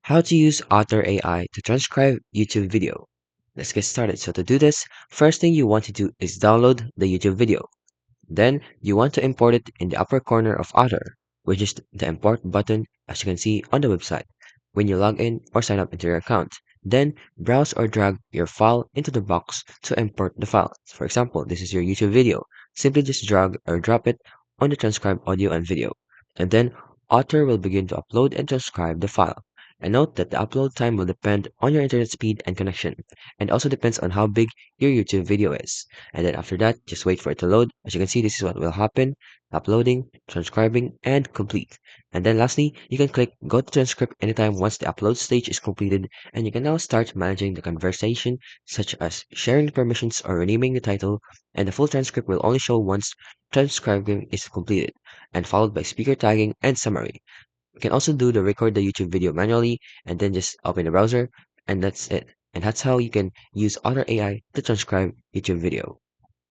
How to use Otter AI to transcribe YouTube video. Let's get started. So to do this, first thing you want to do is download the YouTube video. Then you want to import it in the upper corner of Otter, which is the import button as you can see on the website when you log in or sign up into your account. Then browse or drag your file into the box to import the file. For example, this is your YouTube video. Simply just drag or drop it on the transcribed audio and video. And then Otter will begin to upload and transcribe the file. And note that the upload time will depend on your internet speed and connection, and also depends on how big your YouTube video is. And then after that, just wait for it to load. As you can see, this is what will happen: uploading, transcribing, and complete. And then lastly, you can click go to transcript anytime once the upload stage is completed, and you can now start managing the conversation, such as sharing the permissions or renaming the title, and the full transcript will only show once transcribing is completed, and followed by speaker tagging and summary. You can also do the record the YouTube video manually and then just open the browser, and that's it. And that's how you can use Otter AI to transcribe YouTube video.